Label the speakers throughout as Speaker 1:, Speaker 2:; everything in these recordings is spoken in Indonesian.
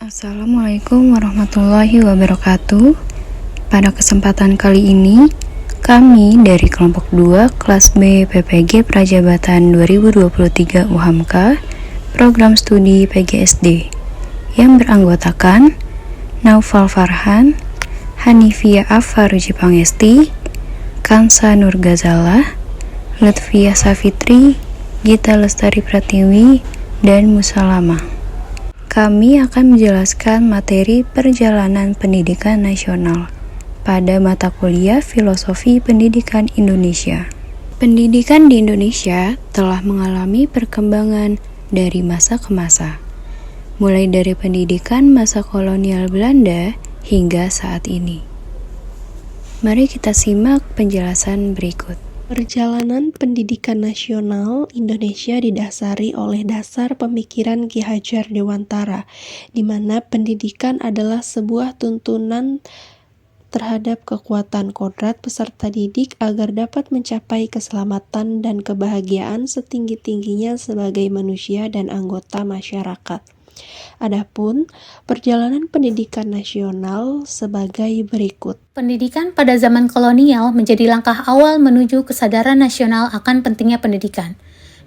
Speaker 1: Assalamualaikum warahmatullahi wabarakatuh. Pada kesempatan kali ini, kami dari kelompok 2 kelas B PPG Prajabatan 2023 UHAMKA, program studi PGSD, yang beranggotakan Naufal Farhan, Hanifia Afaruji Pangesti, Kansa Nur Gazalah, Lutfia Safitri, Gita Lestari Pratiwi, dan Musalama. Kami akan menjelaskan materi perjalanan pendidikan nasional pada mata kuliah Filosofi Pendidikan Indonesia. Pendidikan di Indonesia telah mengalami perkembangan dari masa ke masa, mulai dari pendidikan masa kolonial Belanda hingga saat ini. Mari kita simak penjelasan berikut.
Speaker 2: Perjalanan pendidikan nasional Indonesia didasari oleh dasar pemikiran Ki Hajar Dewantara, di mana pendidikan adalah sebuah tuntunan terhadap kekuatan kodrat peserta didik agar dapat mencapai keselamatan dan kebahagiaan setinggi-tingginya sebagai manusia dan anggota masyarakat. Adapun perjalanan pendidikan nasional sebagai berikut.
Speaker 3: Pendidikan pada zaman kolonial menjadi langkah awal menuju kesadaran nasional akan pentingnya pendidikan.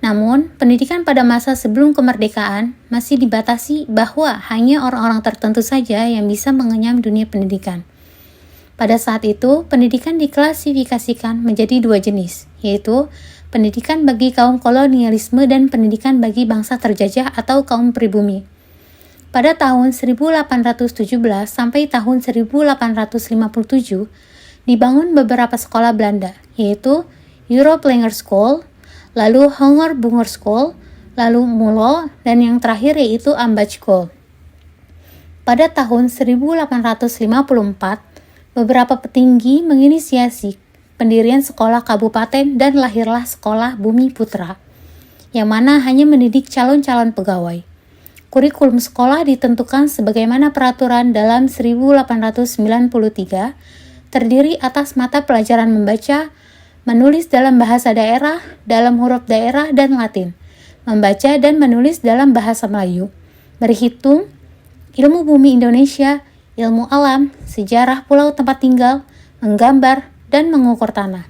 Speaker 3: Namun, pendidikan pada masa sebelum kemerdekaan masih dibatasi bahwa hanya orang-orang tertentu saja yang bisa mengenyam dunia pendidikan. Pada saat itu, pendidikan diklasifikasikan menjadi dua jenis, yaitu pendidikan bagi kaum kolonialisme dan pendidikan bagi bangsa terjajah atau kaum pribumi. Pada tahun 1817 sampai tahun 1857 dibangun beberapa sekolah Belanda, yaitu Europlanger School, lalu Honger Bunger School, lalu Mulo, dan yang terakhir yaitu Ambach School. Pada tahun 1854, beberapa petinggi menginisiasi pendirian sekolah kabupaten dan lahirlah sekolah Bumi Putra, yang mana hanya mendidik calon-calon pegawai. Kurikulum sekolah ditentukan sebagaimana peraturan dalam 1893, terdiri atas mata pelajaran membaca, menulis dalam bahasa daerah, dalam huruf daerah dan Latin, membaca dan menulis dalam bahasa Melayu, berhitung, ilmu bumi Indonesia, ilmu alam, sejarah pulau tempat tinggal, menggambar, dan mengukur tanah.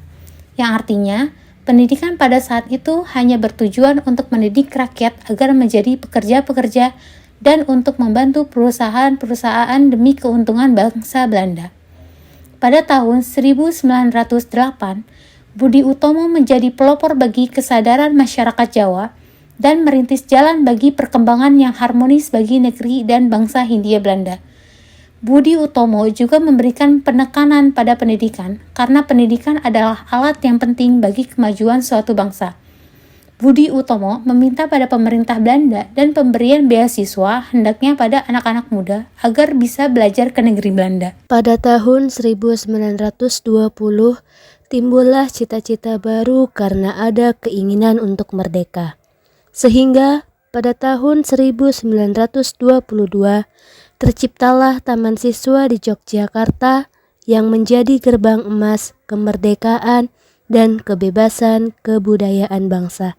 Speaker 3: Yang artinya, pendidikan pada saat itu hanya bertujuan untuk mendidik rakyat agar menjadi pekerja-pekerja dan untuk membantu perusahaan-perusahaan demi keuntungan bangsa Belanda. Pada tahun 1908, Budi Utomo menjadi pelopor bagi kesadaran masyarakat Jawa dan merintis jalan bagi perkembangan yang harmonis bagi negeri dan bangsa Hindia Belanda. Budi Utomo juga memberikan penekanan pada pendidikan karena pendidikan adalah alat yang penting bagi kemajuan suatu bangsa. Budi Utomo meminta pada pemerintah Belanda dan pemberian beasiswa hendaknya pada anak-anak muda agar bisa belajar ke negeri Belanda.
Speaker 4: Pada tahun 1920, timbullah cita-cita baru karena ada keinginan untuk merdeka. Sehingga pada tahun 1922, terciptalah Taman Siswa di Yogyakarta yang menjadi gerbang emas kemerdekaan dan kebebasan kebudayaan bangsa.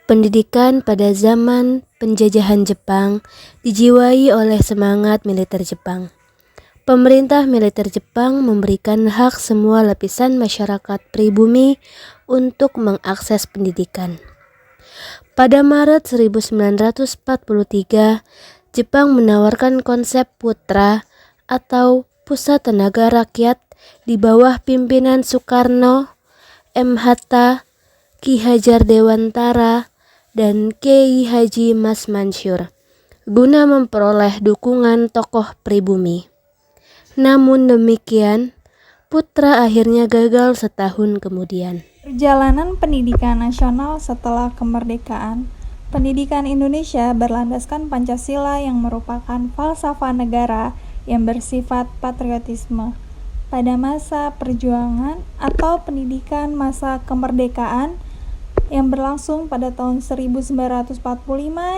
Speaker 4: Pendidikan pada zaman penjajahan Jepang dijiwai oleh semangat militer Jepang. Pemerintah militer Jepang memberikan hak semua lapisan masyarakat pribumi untuk mengakses pendidikan. Pada Maret 1943, Jepang menawarkan konsep Putra atau Pusat Tenaga Rakyat di bawah pimpinan Soekarno, M. Hatta, Ki Hajar Dewantara, dan Kiai Haji Mas Mansur, guna memperoleh dukungan tokoh pribumi. Namun demikian, Putra akhirnya gagal setahun kemudian.
Speaker 5: Perjalanan pendidikan nasional setelah kemerdekaan. Pendidikan Indonesia berlandaskan Pancasila yang merupakan falsafah negara yang bersifat patriotisme. Pada masa perjuangan atau pendidikan masa kemerdekaan yang berlangsung pada tahun 1945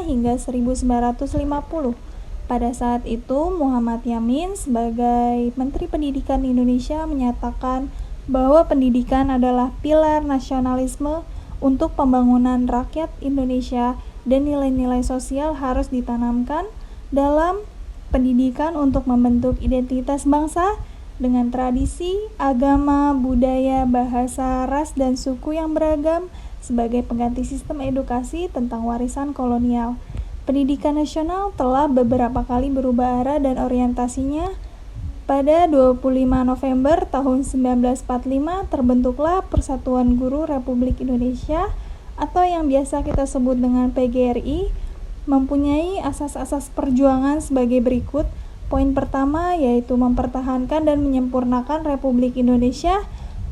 Speaker 5: hingga 1950. Pada saat itu, Muhammad Yamin sebagai Menteri Pendidikan Indonesia menyatakan bahwa pendidikan adalah pilar nasionalisme untuk pembangunan rakyat Indonesia dan nilai-nilai sosial harus ditanamkan dalam pendidikan untuk membentuk identitas bangsa dengan tradisi, agama, budaya, bahasa, ras, dan suku yang beragam sebagai pengganti sistem edukasi tentang warisan kolonial. Pendidikan nasional telah beberapa kali berubah arah dan orientasinya. Pada 25 November tahun 1945 terbentuklah Persatuan Guru Republik Indonesia atau yang biasa kita sebut dengan PGRI, mempunyai asas-asas perjuangan sebagai berikut. Poin pertama yaitu mempertahankan dan menyempurnakan Republik Indonesia.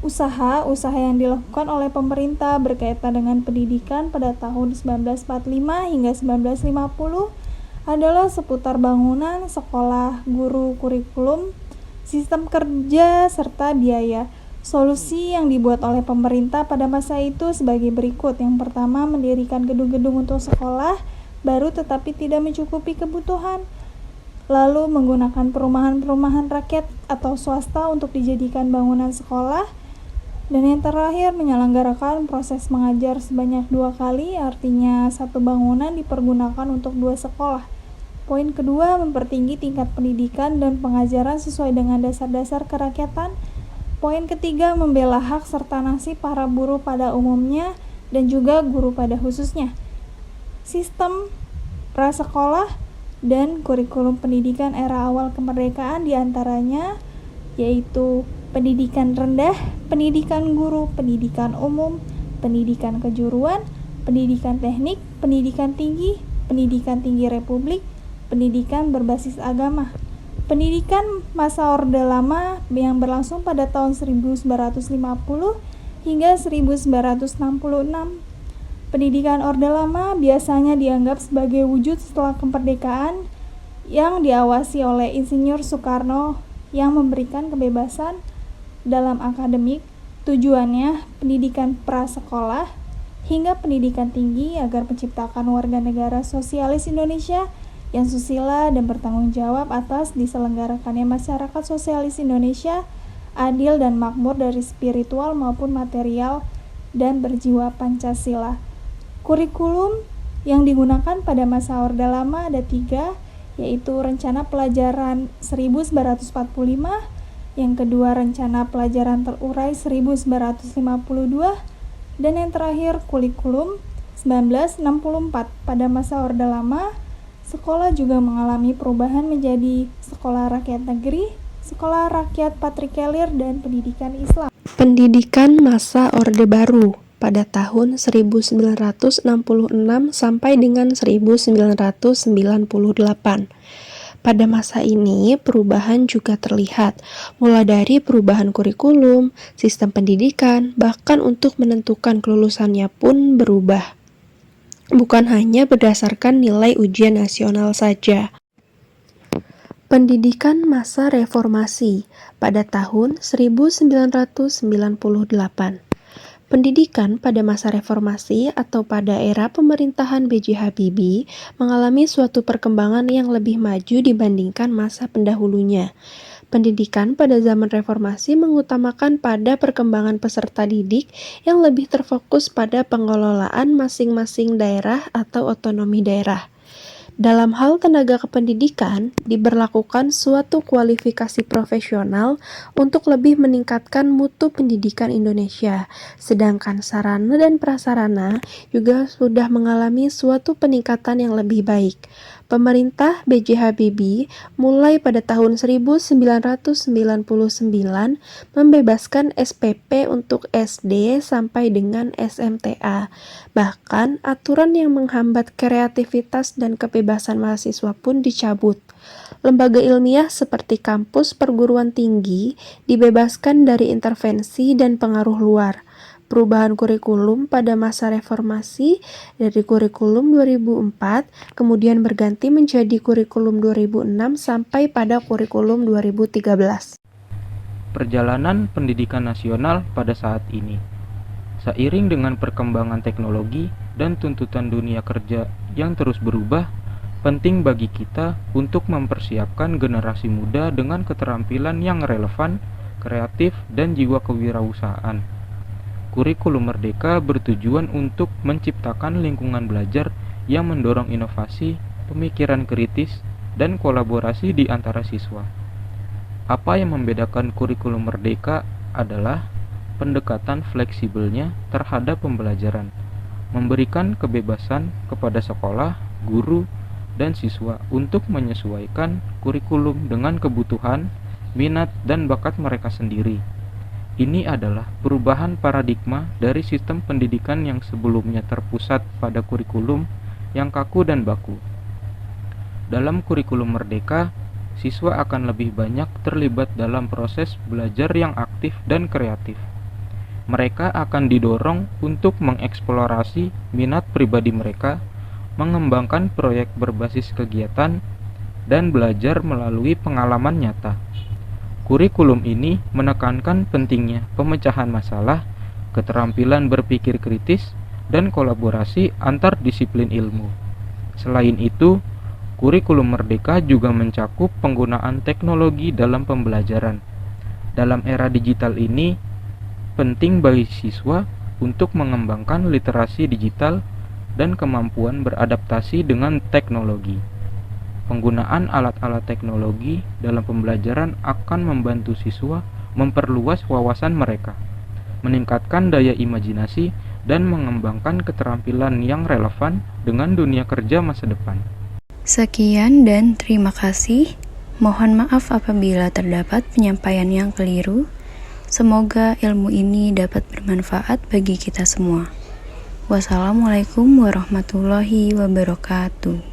Speaker 5: Usaha-usaha yang dilakukan oleh pemerintah berkaitan dengan pendidikan pada tahun 1945 hingga 1950 adalah seputar bangunan, sekolah, guru, kurikulum, sistem kerja, serta biaya. Solusi yang dibuat oleh pemerintah pada masa itu sebagai berikut. Yang pertama, mendirikan gedung-gedung untuk sekolah baru tetapi tidak mencukupi kebutuhan. Lalu menggunakan perumahan-perumahan rakyat atau swasta untuk dijadikan bangunan sekolah. Dan yang terakhir, menyelenggarakan proses mengajar sebanyak 2 kali, artinya satu bangunan dipergunakan untuk 2 sekolah. Poin kedua, mempertinggi tingkat pendidikan dan pengajaran sesuai dengan dasar-dasar kerakyatan. Poin ketiga, membela hak serta nasib para buruh pada umumnya dan juga guru pada khususnya. Sistem prasekolah dan kurikulum pendidikan era awal kemerdekaan diantaranya yaitu pendidikan rendah, pendidikan guru, pendidikan umum, pendidikan kejuruan, pendidikan teknik, pendidikan tinggi republik, pendidikan berbasis agama. Pendidikan masa Orde Lama yang berlangsung pada tahun 1950 hingga 1966. Pendidikan Orde Lama biasanya dianggap sebagai wujud setelah kemerdekaan yang diawasi oleh Insinyur Soekarno yang memberikan kebebasan dalam akademik. Tujuannya pendidikan prasekolah hingga pendidikan tinggi agar menciptakan warga negara sosialis Indonesia yang susila dan bertanggung jawab atas diselenggarakannya masyarakat sosialis Indonesia, adil dan makmur dari spiritual maupun material dan berjiwa Pancasila. Kurikulum yang digunakan pada masa Orde Lama ada 3, yaitu Rencana Pelajaran 1945, yang kedua Rencana Pelajaran Terurai 1952, dan yang terakhir Kurikulum 1964. Pada masa Orde Lama, sekolah juga mengalami perubahan menjadi sekolah rakyat negeri, sekolah rakyat patrikelir, dan pendidikan Islam.
Speaker 2: Pendidikan masa Orde Baru pada tahun 1966 sampai dengan 1998. Pada masa ini, perubahan juga terlihat, mulai dari perubahan kurikulum, sistem pendidikan, bahkan untuk menentukan kelulusannya pun berubah. Bukan hanya berdasarkan nilai ujian nasional saja. Pendidikan masa reformasi pada tahun 1998. Pendidikan pada masa reformasi atau pada era pemerintahan B.J. Habibie mengalami suatu perkembangan yang lebih maju dibandingkan masa pendahulunya. Pendidikan pada zaman reformasi mengutamakan pada perkembangan peserta didik yang lebih terfokus pada pengelolaan masing-masing daerah atau otonomi daerah. Dalam hal tenaga kependidikan, diberlakukan suatu kualifikasi profesional untuk lebih meningkatkan mutu pendidikan Indonesia, sedangkan sarana dan prasarana juga sudah mengalami suatu peningkatan yang lebih baik. Pemerintah B.J. Habibie mulai pada tahun 1999 membebaskan SPP untuk SD sampai dengan SMTA. Bahkan aturan yang menghambat kreativitas dan kebebasan mahasiswa pun dicabut. Lembaga ilmiah seperti kampus perguruan tinggi dibebaskan dari intervensi dan pengaruh luar. Perubahan kurikulum pada masa reformasi dari kurikulum 2004 kemudian berganti menjadi kurikulum 2006 sampai pada kurikulum 2013.
Speaker 6: Perjalanan pendidikan nasional pada saat ini. Seiring dengan perkembangan teknologi dan tuntutan dunia kerja yang terus berubah, penting bagi kita untuk mempersiapkan generasi muda dengan keterampilan yang relevan, kreatif, dan jiwa kewirausahaan. Kurikulum Merdeka bertujuan untuk menciptakan lingkungan belajar yang mendorong inovasi, pemikiran kritis, dan kolaborasi di antara siswa. Apa yang membedakan kurikulum merdeka adalah pendekatan fleksibelnya terhadap pembelajaran, memberikan kebebasan kepada sekolah, guru, dan siswa untuk menyesuaikan kurikulum dengan kebutuhan, minat, dan bakat mereka sendiri. Ini adalah perubahan paradigma dari sistem pendidikan yang sebelumnya terpusat pada kurikulum yang kaku dan baku. Dalam kurikulum merdeka, siswa akan lebih banyak terlibat dalam proses belajar yang aktif dan kreatif. Mereka akan didorong untuk mengeksplorasi minat pribadi mereka, mengembangkan proyek berbasis kegiatan, dan belajar melalui pengalaman nyata. Kurikulum ini menekankan pentingnya pemecahan masalah, keterampilan berpikir kritis, dan kolaborasi antar disiplin ilmu. Selain itu, kurikulum merdeka juga mencakup penggunaan teknologi dalam pembelajaran. Dalam era digital ini, penting bagi siswa untuk mengembangkan literasi digital dan kemampuan beradaptasi dengan teknologi. Penggunaan alat-alat teknologi dalam pembelajaran akan membantu siswa memperluas wawasan mereka, meningkatkan daya imajinasi, dan mengembangkan keterampilan yang relevan dengan dunia kerja masa depan.
Speaker 1: Sekian dan terima kasih. Mohon maaf apabila terdapat penyampaian yang keliru. Semoga ilmu ini dapat bermanfaat bagi kita semua. Wassalamualaikum warahmatullahi wabarakatuh.